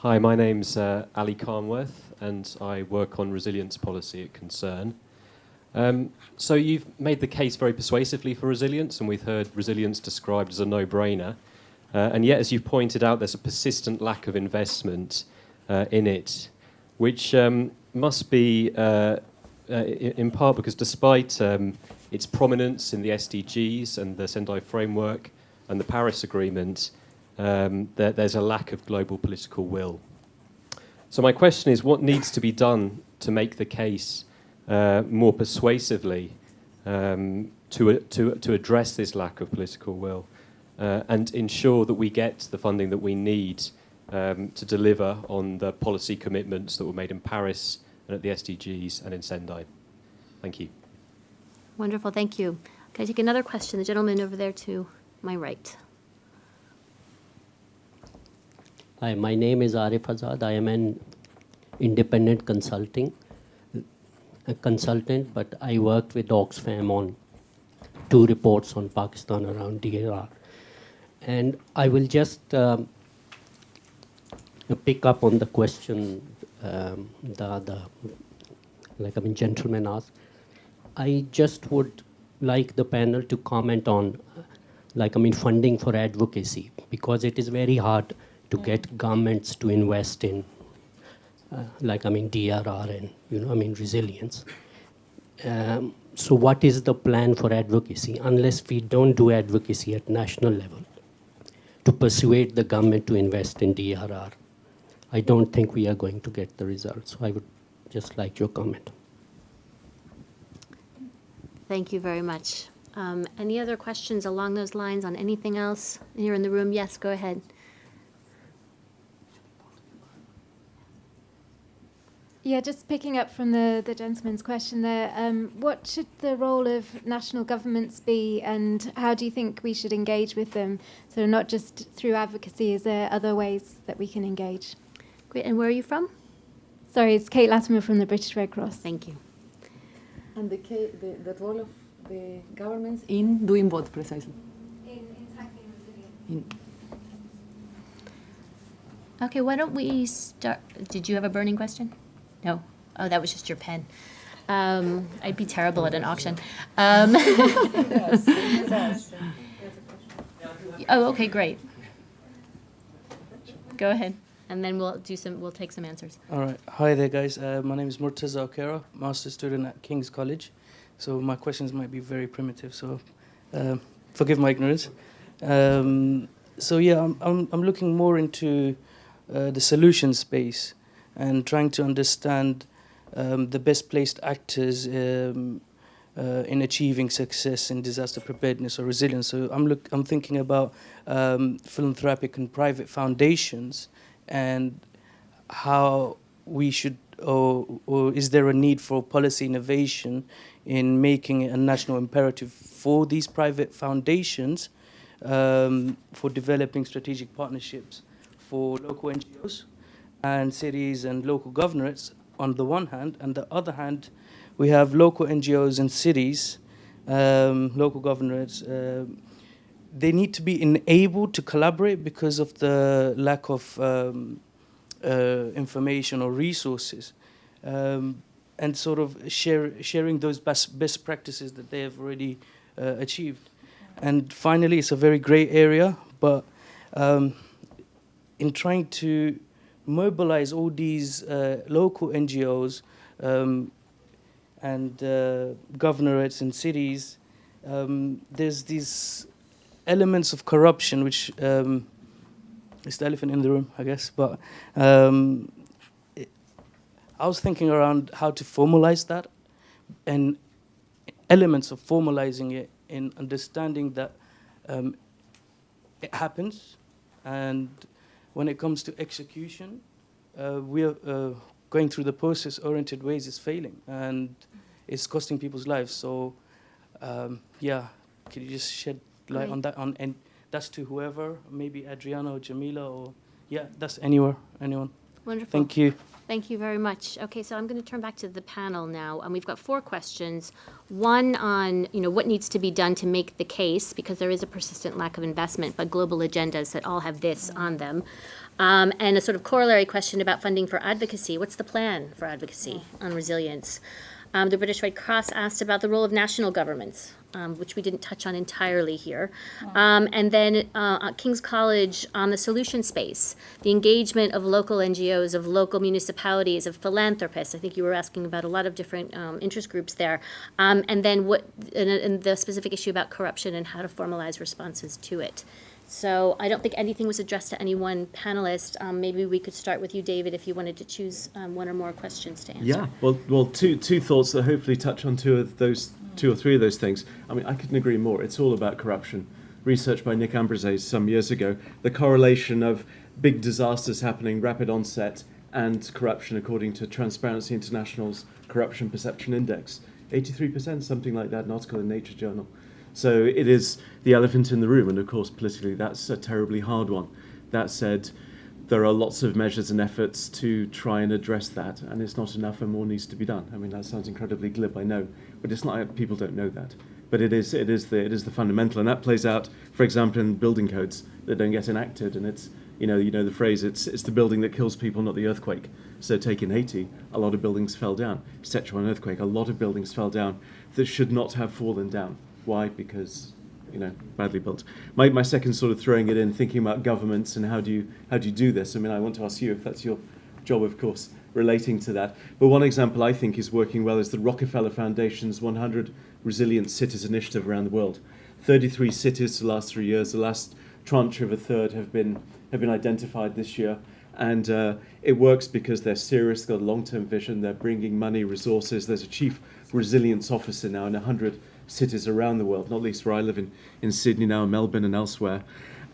Hi, my name's Ali Carnworth, and I work on resilience policy at Concern. So you've made the case very persuasively for resilience, and we've heard resilience described as a no-brainer. And yet, as you've pointed out, there's a persistent lack of investment in it, which must be in part because despite its prominence in the SDGs and the Sendai Framework and the Paris Agreement, there's a lack of global political will. So my question is, what needs to be done to make the case more persuasively to address this lack of political will and ensure that we get the funding that we need to deliver on the policy commitments that were made in Paris and at the SDGs and in Sendai? Thank you. Wonderful, thank you. Can I take another question? The gentleman over there to my right. Hi, my name is Arif Azad. I am an independent consultant, but I worked with Oxfam on 2 reports on Pakistan around DRR. And I will just pick up on the question gentleman asked. I just would like the panel to comment on funding for advocacy, because it is very hard to get governments to invest in DRR and resilience. So what is the plan for advocacy? Unless we don't do advocacy at national level to persuade the government to invest in DRR, I don't think we are going to get the results. So I would just like your comment. Thank you very much. Any other questions along those lines on anything else here in the room? Yes, go ahead. Yeah, just picking up from the gentleman's question there, what should the role of national governments be, and how do you think we should engage with them? So not just through advocacy, is there other ways that we can engage? Great, and where are you from? Sorry, it's Kate Latimer from the British Red Cross. Thank you. And the role of the governments in doing what precisely? In tackling resilience. Okay, why don't we start? Did you have a burning question? No. Oh, that was just your pen. I'd be terrible at an auction. Oh, okay, great. Go ahead, and then we'll take some answers. All right. Hi there, guys. My name is Murtaza Okera, master's student at King's College. So my questions might be very primitive, so forgive my ignorance. So yeah, I'm looking more into the solution space and trying to understand the best placed actors in achieving success in disaster preparedness or resilience. So I'm thinking about philanthropic and private foundations, and how we should, or is there a need for policy innovation in making it a national imperative for these private foundations for developing strategic partnerships for local NGOs and cities and local governorates on the one hand, and the other hand, we have local NGOs and cities, local governorates. They need to be enabled to collaborate because of the lack of information or resources, and sort of sharing those best practices that they have already achieved. And finally, it's a very gray area, but in trying to mobilize all these local NGOs and governorates and cities, there's these elements of corruption, which is the elephant in the room, I guess. But I was thinking around how to formalize that, and elements of formalizing it in understanding that it happens, and when it comes to execution, we are going through the process-oriented ways is failing, and it's costing people's lives. So, yeah, could you just shed light on that? And that's to whoever, maybe Adriana or Jamila, or yeah, that's anyone. Wonderful. Thank you. Thank you very much. Okay, so I'm going to turn back to the panel now. We've got 4 questions. One on, what needs to be done to make the case, because there is a persistent lack of investment, but global agendas that all have this on them. And a sort of corollary question about funding for advocacy. What's the plan for advocacy on resilience? The British Red Cross asked about the role of national governments, which we didn't touch on entirely here. And then at King's College on the solution space, the engagement of local NGOs, of local municipalities, of philanthropists. I think you were asking about a lot of different interest groups there. And then and the specific issue about corruption and how to formalize responses to it. So I don't think anything was addressed to any one panelist. Maybe we could start with you, David, if you wanted to choose one or more questions to answer. Yeah, well, two thoughts that hopefully touch on two or three of those things. I mean, I couldn't agree more. It's all about corruption. Research by Nick Ambrose some years ago, the correlation of big disasters happening, rapid onset, and corruption according to Transparency International's Corruption Perception Index. 83%, something like that, an article in Nature Journal. So it is the elephant in the room, and of course politically that's a terribly hard one. That said, there are lots of measures and efforts to try and address that, and it's not enough and more needs to be done. I mean, that sounds incredibly glib, I know, but it's not like people don't know that. But it is the fundamental, and that plays out, for example, in building codes that don't get enacted, and it's, you know the phrase, it's the building that kills people, not the earthquake. So take in Haiti, a lot of buildings fell down. Sichuan earthquake, a lot of buildings fell down that should not have fallen down. Why? Because, badly built. My second sort of throwing it in, thinking about governments and how do you do this? I mean, I want to ask you if that's your job, of course, relating to that. But one example I think is working well is the Rockefeller Foundation's 100 Resilient Cities Initiative around the world. 33 cities the last 3 years. The last tranche of a third have been identified this year. And it works because they're serious, they've got a long-term vision, they're bringing money, resources. There's a chief resilience officer now in 100 cities around the world, not least where I live in Sydney now, Melbourne and elsewhere.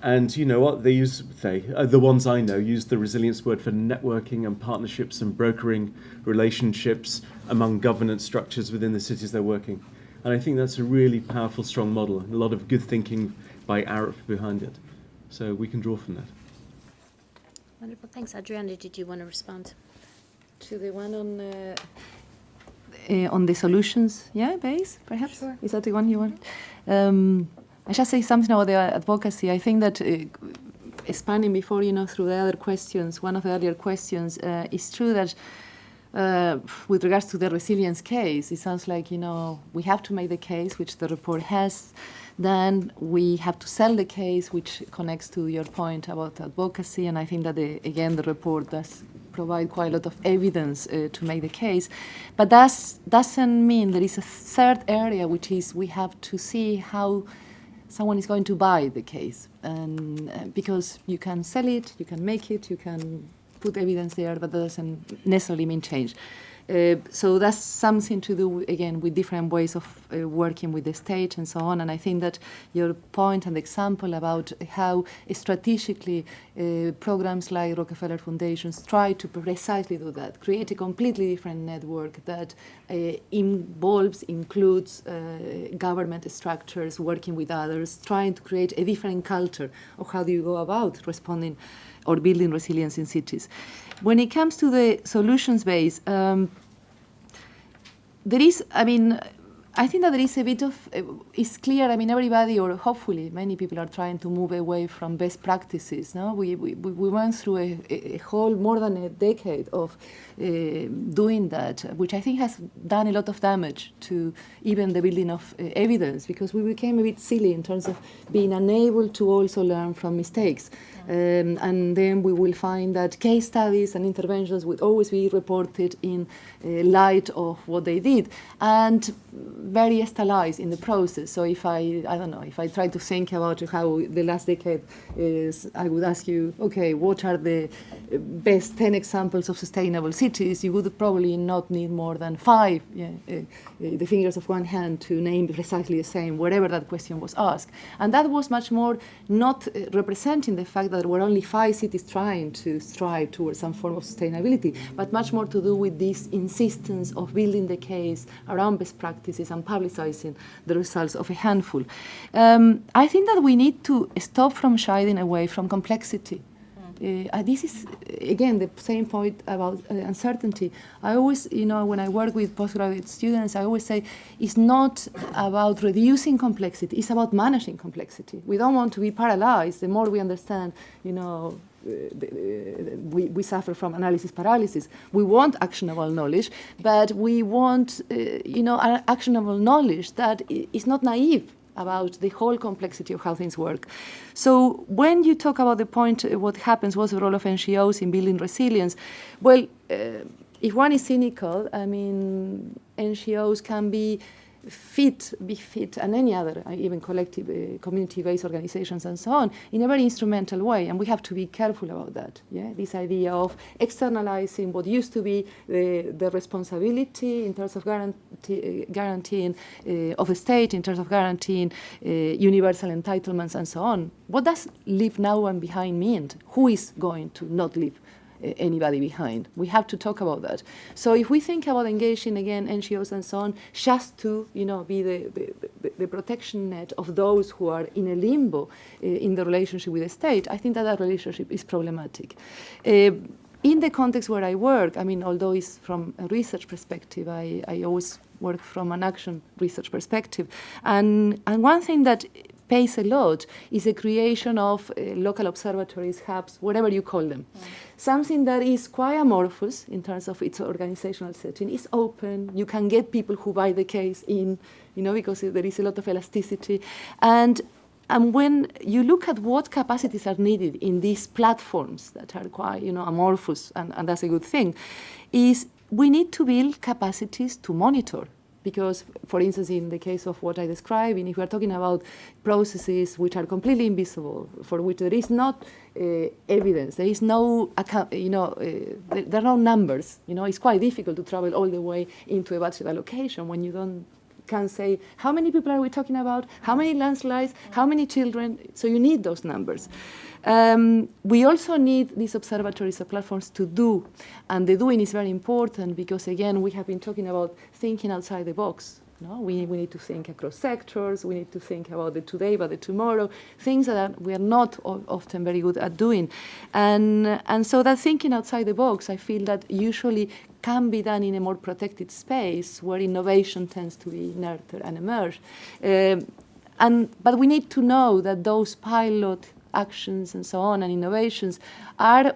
And you know what, the ones I know, use the resilience word for networking and partnerships and brokering relationships among governance structures within the cities they're working. And I think that's a really powerful, strong model, and a lot of good thinking by Arup behind it. So we can draw from that. Wonderful, thanks. Adriana, did you want to respond? To the one on the solutions, base, perhaps? Sure. Is that the one you want? I just say something about the advocacy. I think that expanding before, through the other questions, one of the earlier questions, it's true that with regards to the resilience case, it sounds like, we have to make the case, which the report has. Then we have to sell the case, which connects to your point about advocacy. And I think that, the report does provide quite a lot of evidence to make the case. But that doesn't mean there is a third area, which is we have to see how someone is going to buy the case. And because you can sell it, you can make it, you can put evidence there, but that doesn't necessarily mean change. So that's something to do, again, with different ways of working with the state and so on. And I think that your point and example about how strategically programs like Rockefeller Foundations try to precisely do that, create a completely different network that includes government structures, working with others, trying to create a different culture of how do you go about responding or building resilience in cities. When it comes to the solutions base, there is, I think that there is a bit of, it's clear, everybody, or hopefully many people are trying to move away from best practices. No? We went through a whole, more than a decade of doing that, which I think has done a lot of damage to even the building of evidence, because we became a bit silly in terms of being unable to also learn from mistakes. And then we will find that case studies and interventions would always be reported in light of what they did, and very stylized in the process. So if I try to think about how the last decade is, I would ask you, okay, what are the best 10 examples of sustainable cities? You would probably not need more than 5, the fingers of one hand to name precisely the same, wherever that question was asked. And that was much more not representing the fact that there were only 5 cities trying to strive towards some form of sustainability, but much more to do with this insistence of building the case around best practices and publicizing the results of a handful. I think that we need to stop from shying away from complexity, this is, again, the same point about uncertainty. I always, when I work with postgraduate students, I always say it's not about reducing complexity, it's about managing complexity. We don't want to be paralyzed. The more we understand, we suffer from analysis paralysis. We want actionable knowledge, but we want, actionable knowledge that is not naive about the whole complexity of how things work. So when you talk about the point, what's the role of NGOs in building resilience? Well, if one is cynical, I mean, NGOs can be fit, and any other, even collective, community-based organizations and so on, in a very instrumental way, and we have to be careful about that. Yeah, this idea of externalizing what used to be the responsibility in terms of guaranteeing of a state, in terms of guaranteeing universal entitlements and so on. What does leave now and behind mean? Who is going to not leave anybody behind? We have to talk about that. So if we think about engaging, again, NGOs and so on, just to be the protection net of those who are in a limbo in the relationship with the state, I think that relationship is problematic. In the context where I work, I mean, although it's from a research perspective, I always work from an action research perspective. And one thing that pays a lot is the creation of local observatories, hubs, whatever you call them. Something that is quite amorphous in terms of its organizational setting. It's open. You can get people who buy the case in, because there is a lot of elasticity. And when you look at what capacities are needed in these platforms that are quite, amorphous, and that's a good thing, is we need to build capacities to monitor. Because, for instance, in the case of what I described, if we are talking about processes which are completely invisible, for which there is not evidence, there is no account, there are no numbers. It's quite difficult to travel all the way into a budget allocation when you can say how many people are we talking about, how many landslides, how many children. So you need those numbers. We also need these observatories or platforms to do, and the doing is very important because, again, we have been talking about thinking outside the box. We need to think across sectors, we need to think about the today but the tomorrow, things that we are not often very good at doing. And so that thinking outside the box, I feel that usually can be done in a more protected space where innovation tends to be nurtured and emerge. But we need to know that those pilot actions and so on and innovations are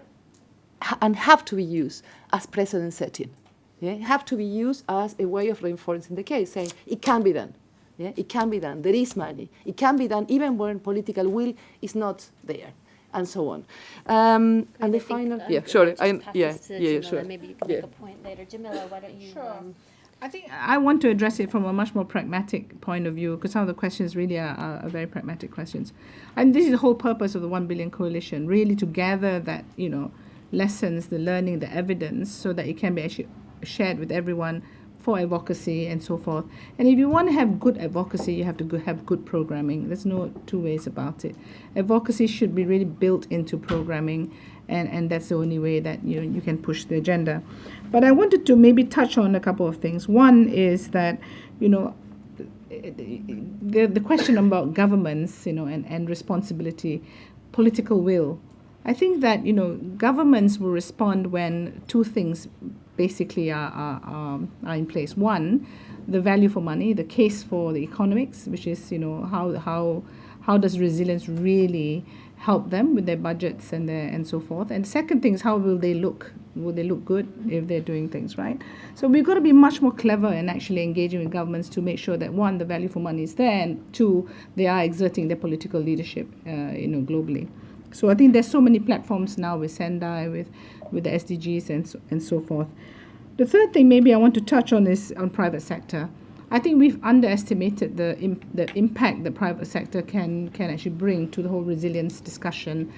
and have to be used as precedent setting. Yeah? Have to be used as a way of reinforcing the case, saying it can be done. Yeah? It can be done. There is money. It can be done even when political will is not there, and so on. And the final, sure. Sure. Maybe you can make a point later. Jamila, why don't you? Sure. I think I want to address it from a much more pragmatic point of view, because some of the questions really are very pragmatic questions. And this is the whole purpose of the 1 Billion Coalition, really to gather that, lessons, the learning, the evidence, so that it can be actually shared with everyone for advocacy and so forth. And if you want to have good advocacy, you have to have good programming. There's no two ways about it. Advocacy should be really built into programming, and that's the only way that you can push the agenda. But I wanted to maybe touch on a couple of things. One is that, the question about governments, and responsibility, political will. I think that, governments will respond when two things basically are in place. One, the value for money, the case for the economics, which is, how does resilience really help them with their budgets and so forth. And the second thing is, how will they look? Will they look good if they're doing things right? So we've got to be much more clever in actually engaging with governments to make sure that, one, the value for money is there, and two, they are exerting their political leadership, globally. So I think there's so many platforms now with Sendai, with the SDGs and so forth. The third thing maybe I want to touch on is on private sector. I think we've underestimated the impact the private sector can actually bring to the whole resilience discussion.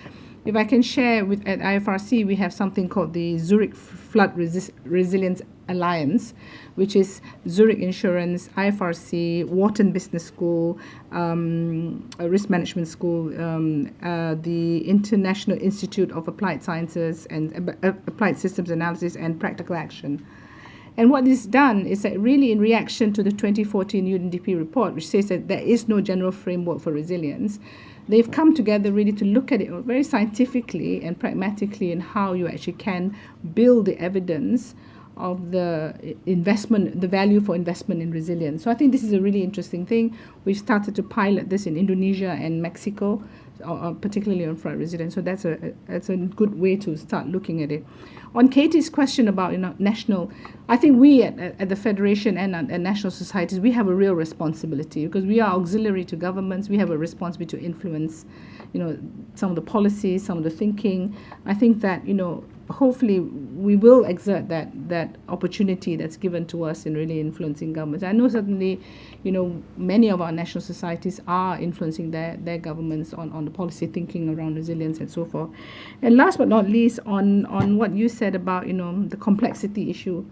If I can share at IFRC, we have something called the Zurich Flood Resilience Alliance, which is Zurich Insurance, IFRC, Wharton Business School, Risk Management School, the International Institute of Applied Sciences and Applied Systems Analysis and Practical Action. And what is done is that really in reaction to the 2014 UNDP report, which says that there is no general framework for resilience, they've come together really to look at it very scientifically and pragmatically and how you actually can build the evidence of the investment, the value for investment in resilience. So I think this is a really interesting thing. We've started to pilot this in Indonesia and Mexico, particularly on flood resilience. So that's a good way to start looking at it. On Katie's question about national, I think we at the Federation and at national societies, we have a real responsibility because we are auxiliary to governments. We have a responsibility to influence, some of the policies, some of the thinking. I think that, hopefully we will exert that opportunity that's given to us in really influencing governments. I know certainly, many of our national societies are influencing their governments on the policy thinking around resilience and so forth. And last but not least, on what you said about, the complexity issue,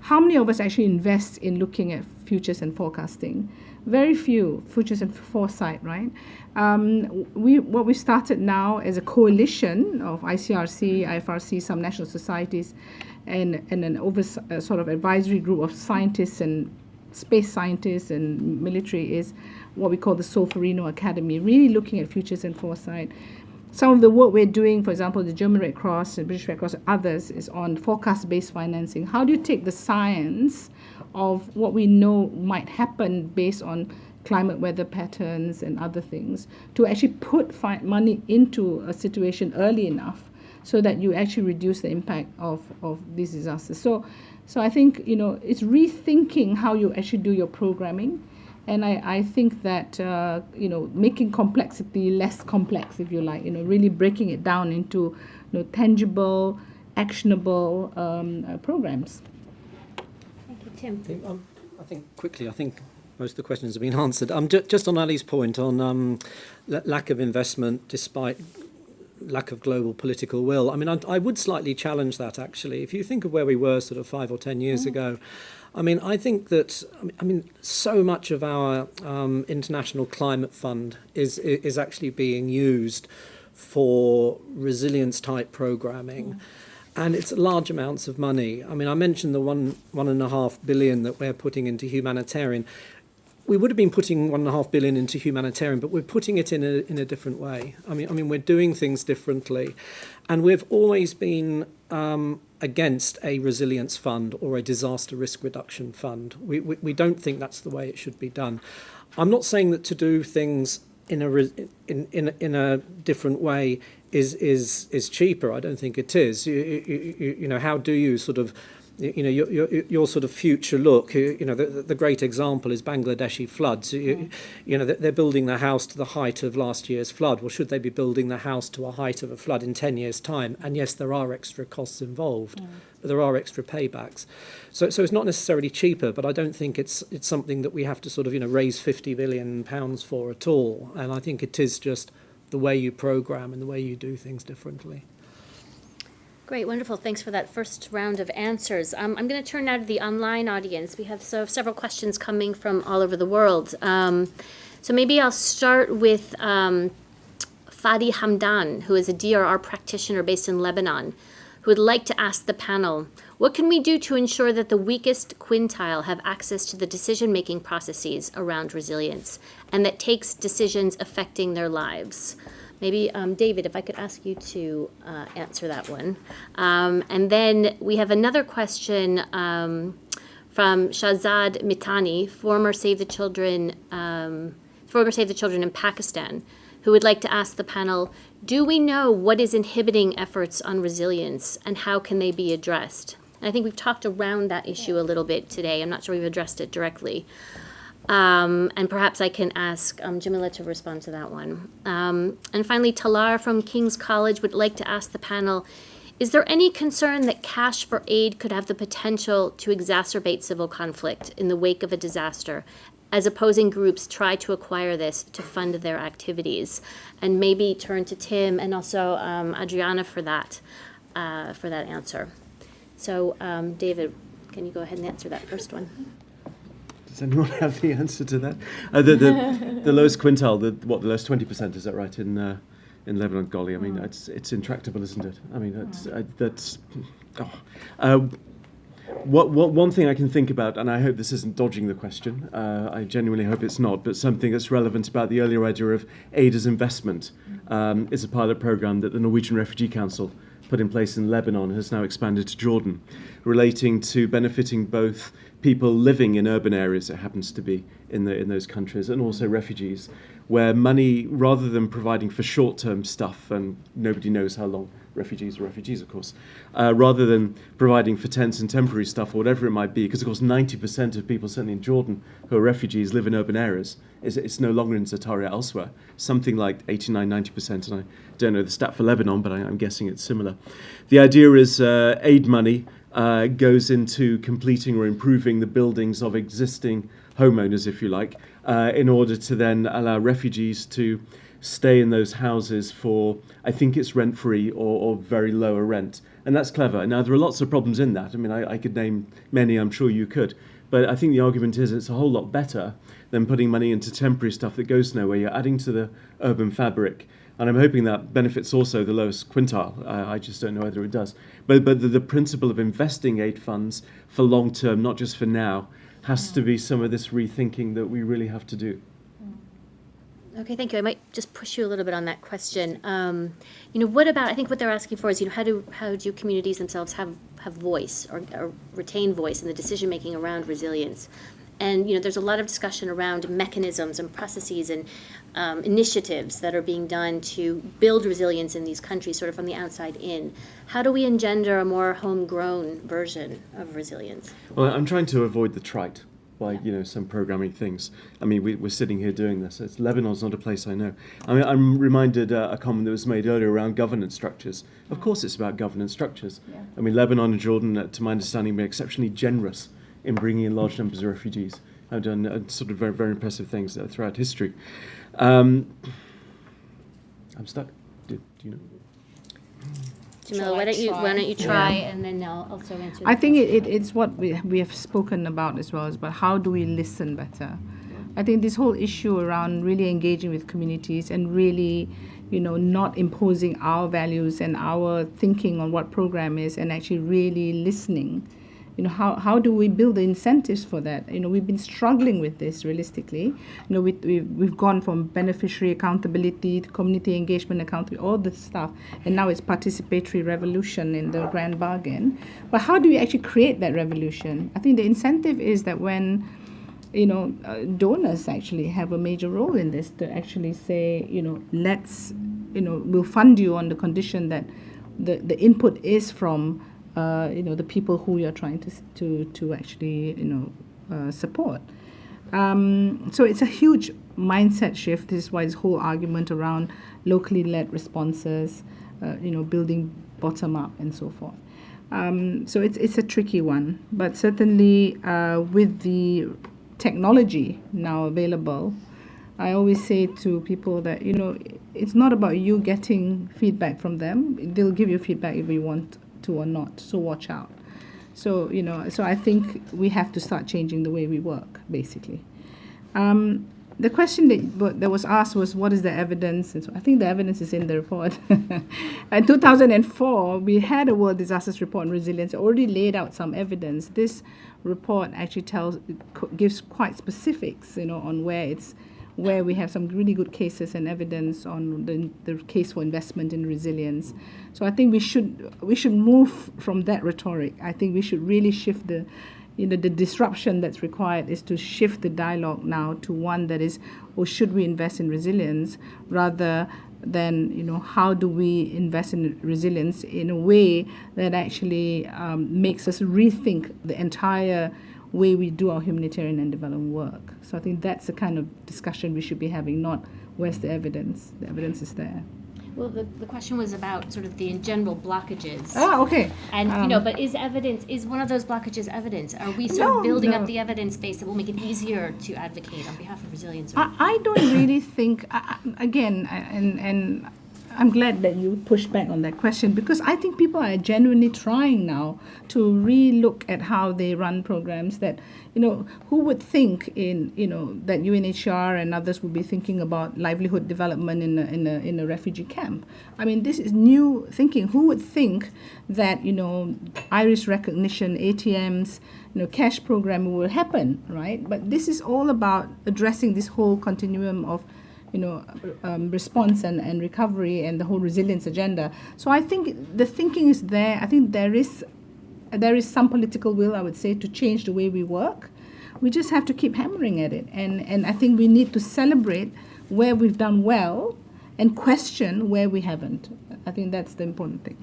how many of us actually invest in looking at futures and forecasting? Very few, futures and foresight, right? What we started now as a coalition of ICRC, IFRC, some national societies, and an sort of advisory group of scientists and space scientists and military is what we call the Solferino Academy, really looking at futures and foresight. Some of the work we're doing, for example, the German Red Cross, the British Red Cross, and others, is on forecast-based financing. How do you take the science of what we know might happen based on climate weather patterns and other things to actually put money into a situation early enough so that you actually reduce the impact of these disasters? So I think, it's rethinking how you actually do your programming. And I think that, making complexity less complex, if you like, really breaking it down into tangible, actionable programs. Thank you, Tim. I think most of the questions have been answered. Just on Ali's point on lack of investment despite lack of global political will. I mean, I would slightly challenge that, actually. If you think of where we were sort of 5 or 10 years ago, I think that so much of our international climate fund is actually being used for resilience type programming. And it's large amounts of money. I mentioned the 1.5 billion that we're putting into humanitarian. We would have been putting 1.5 billion into humanitarian, but we're putting it in a different way. We're doing things differently, and we've always been against a resilience fund or a disaster risk reduction fund. We don't think that's the way it should be done. I'm not saying that to do things in a different way is cheaper. I don't think it is. How do you sort of, your sort of future look? The great example is Bangladeshi floods. They're building their house to the height of last year's flood. Well, should they be building the house to a height of a flood in 10 years' time? And yes, there are extra costs involved, but there are extra paybacks. So it's not necessarily cheaper, but I don't think it's something that we have to sort of raise £50 billion for at all. And I think it is just the way you program and the way you do things differently. Great, wonderful. Thanks for that first round of answers. I'm going to turn now to the online audience. We have several questions coming from all over the world. So maybe I'll start with Fadi Hamdan, who is a DRR practitioner based in Lebanon, who would like to ask the panel, what can we do to ensure that the weakest quintile have access to the decision-making processes around resilience and that takes decisions affecting their lives? Maybe, David, if I could ask you to answer that one. And then we have another question from Shahzad Mitani, former Save the Children in Pakistan, who would like to ask the panel, do we know what is inhibiting efforts on resilience and how can they be addressed? And I think we've talked around that issue a little bit today. I'm not sure we've addressed it directly. And perhaps I can ask Jamila to respond to that one. And finally, Talar from King's College would like to ask the panel, is there any concern that cash for aid could have the potential to exacerbate civil conflict in the wake of a disaster, as opposing groups try to acquire this to fund their activities? And maybe turn to Tim and also Adriana for that answer. So, David, can you go ahead and answer that first one? Does anyone have the answer to that? The lowest quintile, the lowest 20%, is that right, in Lebanon, golly? It's intractable, isn't it? One thing I can think about, and I hope this isn't dodging the question, I genuinely hope it's not, but something that's relevant about the earlier idea of aid as investment is a pilot program that the Norwegian Refugee Council put in place in Lebanon, has now expanded to Jordan, relating to benefiting both people living in urban areas, it happens to be in those countries, and also refugees, where money, rather than providing for short-term stuff, and nobody knows how long refugees are refugees, of course, rather than providing for tents and temporary stuff or whatever it might be, because of course 90% of people, certainly in Jordan, who are refugees live in urban areas. It's no longer in Zataria elsewhere. Something like 89, 90%, and I don't know the stat for Lebanon, but I'm guessing it's similar. The idea is aid money goes into completing or improving the buildings of existing homeowners, if you like, in order to then allow refugees to stay in those houses for, I think it's rent-free or very lower rent. And that's clever. Now, there are lots of problems in that. I mean, I could name many, I'm sure you could. But I think the argument is it's a whole lot better than putting money into temporary stuff that goes nowhere. You're adding to the urban fabric. And I'm hoping that benefits also the lowest quintile. I just don't know whether it does. But the principle of investing aid funds for long term, not just for now, has to be some of this rethinking that we really have to do. Okay, thank you. I might just push you a little bit on that question. What about, I think what they're asking for is, how do communities themselves have voice or retain voice in the decision-making around resilience? And, there's a lot of discussion around mechanisms and processes and initiatives that are being done to build resilience in these countries sort of from the outside in. How do we engender a more homegrown version of resilience? Well, I'm trying to avoid the trite by, some programming things. I mean, we're sitting here doing this. Lebanon's not a place I know. I mean, I'm reminded a comment that was made earlier around governance structures. Of course it's about governance structures. Yeah. I mean, Lebanon and Jordan, to my understanding, were exceptionally generous in bringing in large numbers of refugees. I've done sort of very, very impressive things throughout history. I'm stuck. Do you know? Jamila, why don't you try, and then I'll also answer. I think it's what we have spoken about as well, but how do we listen better? I think this whole issue around really engaging with communities and really, not imposing our values and our thinking on what program is, and actually really listening. How do we build the incentives for that? We've been struggling with this realistically. We've gone from beneficiary accountability to community engagement accountability, all this stuff, and now it's participatory revolution in the grand bargain. But how do we actually create that revolution? I think the incentive is that when donors actually have a major role in this, to actually say, we'll fund you on the condition that the input is from the people who you're trying to actually support. So it's a huge mindset shift. This is why this whole argument around locally led responses, building bottom up and so forth. So it's a tricky one, but certainly with the technology now available, I always say to people that it's not about you getting feedback from them. They'll give you feedback if you want to or not, so watch out. So so I think we have to start changing the way we work, basically. The question that was asked was, what is the evidence? And so I think the evidence is in the report. In 2004, we had a World Disasters Report on Resilience. It already laid out some evidence. This report actually gives quite specifics, on where we have some really good cases and evidence on the case for investment in resilience. So I think we should move from that rhetoric. I think we should really shift the disruption that's required is to shift the dialogue now to one that is, should we invest in resilience, rather than how do we invest in resilience in a way that actually makes us rethink the entire way we do our humanitarian and development work. So I think that's the kind of discussion we should be having, not where's the evidence. The evidence is there. Well, the question was about sort of the in general blockages. Oh, okay. And, but is one of those blockages evidence? Are we sort of building up the evidence base that will make it easier to advocate on behalf of resilience? I don't really think, again, and I'm glad that you pushed back on that question, because I think people are genuinely trying now to re-look at how they run programs. That, who would think that UNHCR and others would be thinking about livelihood development in a refugee camp? I mean, this is new thinking. Who would think that iris recognition, ATMs, cash program will happen, right? But this is all about addressing this whole continuum of response and recovery and the whole resilience agenda. So I think the thinking is there. I think there is some political will, I would say, to change the way we work. We just have to keep hammering at it. And I think we need to celebrate where we've done well and question where we haven't. I think that's the important thing.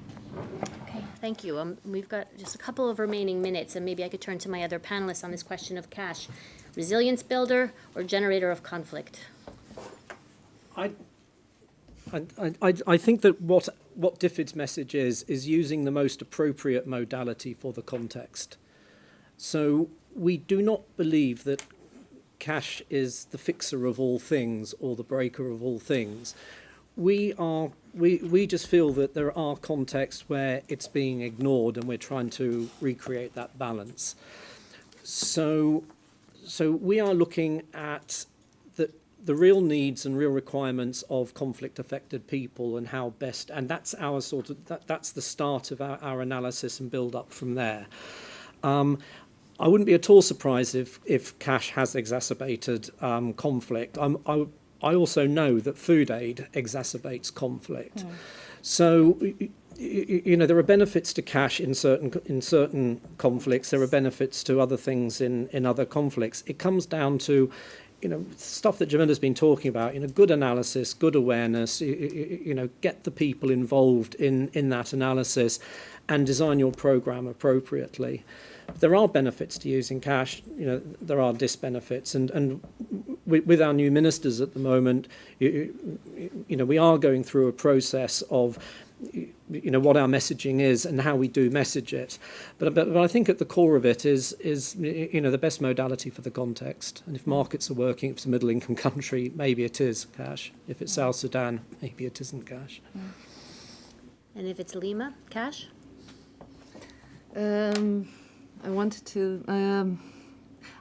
Okay, thank you. We've got just a couple of remaining minutes, and maybe I could turn to my other panelists on this question of cash. Resilience builder or generator of conflict? I think that what DFID's message is using the most appropriate modality for the context. So we do not believe that cash is the fixer of all things or the breaker of all things. We just feel that there are contexts where it's being ignored, and we're trying to recreate that balance. So we are looking at the real needs and real requirements of conflict-affected people and how best, and that's our that's the start of our analysis and build up from there. I wouldn't be at all surprised if cash has exacerbated conflict. I also know that food aid exacerbates conflict. So there are benefits to cash in certain conflicts. There are benefits to other things in other conflicts. It comes down to stuff that Jamila's been talking about, good analysis, good awareness, get the people involved in that analysis and design your program appropriately. There are benefits to using cash, there are disbenefits, and with our new ministers at the moment, we are going through a process of what our messaging is and how we do message it. But I think at the core of it is the best modality for the context. And if markets are working, if it's a middle income country, maybe it is cash. If it's South Sudan, maybe it isn't cash. And if it's Lima, cash? I wanted to.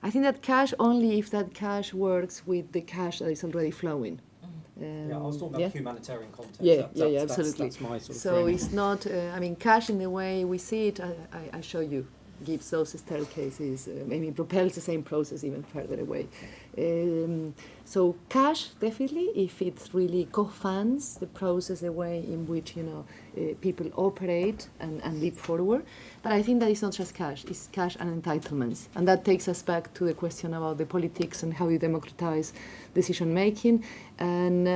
I think that cash only if that cash works with the cash that is already flowing. I was talking about humanitarian context. Absolutely. That's my sort of so framing. It's not, cash in the way we see it, I show you, gives those staircases, propels the same process even further away. So cash, definitely, if it really co-funds the process, the way in which, people operate and leap forward. But I think that it's not just cash, it's cash and entitlements. And that takes us back to the question about the politics and how you democratize decision making. And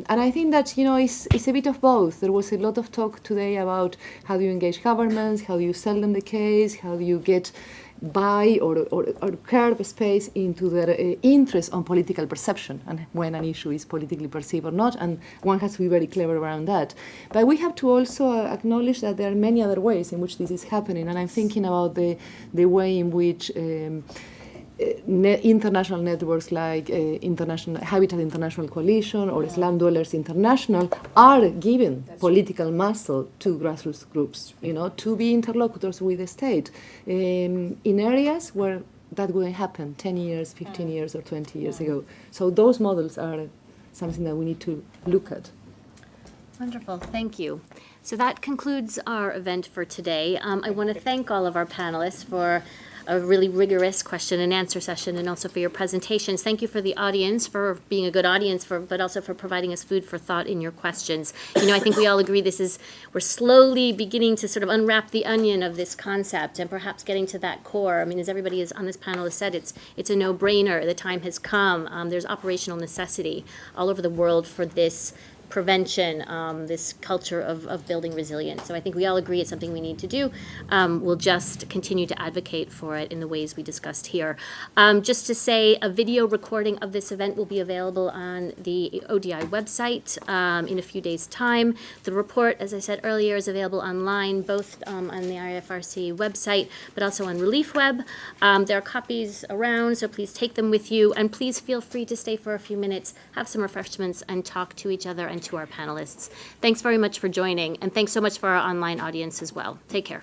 I think that, it's a bit of both. There was a lot of talk today about how do you engage governments, how do you sell them the case, how do you get buy or curb space into their interest on political perception and when an issue is politically perceived or not, and one has to be very clever around that. But we have to also acknowledge that there are many other ways in which this is happening, and I'm thinking about the way in which international networks like International Habitat International Coalition or Slum Dwellers International are giving political muscle to grassroots groups, to be interlocutors with the state in areas where that wouldn't happen 10 years, 15 years, or 20 years ago. So those models are something that we need to look at. Wonderful, thank you. So that concludes our event for today. I want to thank all of our panelists for a really rigorous question and answer session, and also for your presentations. Thank you for the audience, for being a good audience, but also for providing us food for thought in your questions. I think we all agree we're slowly beginning to sort of unwrap the onion of this concept and perhaps getting to that core. As everybody on this panel has said, it's a no-brainer. The time has come. There's operational necessity all over the world for this prevention, this culture of building resilience. So I think we all agree it's something we need to do. We'll just continue to advocate for it in the ways we discussed here. Just to say, a video recording of this event will be available on the ODI website in a few days' time. The report, as I said earlier, is available online, both on the IFRC website, but also on ReliefWeb. There are copies around, so please take them with you, and please feel free to stay for a few minutes, have some refreshments, and talk to each other and and to our panelists. Thanks very much for joining, and thanks so much for our online audience as well. Take care.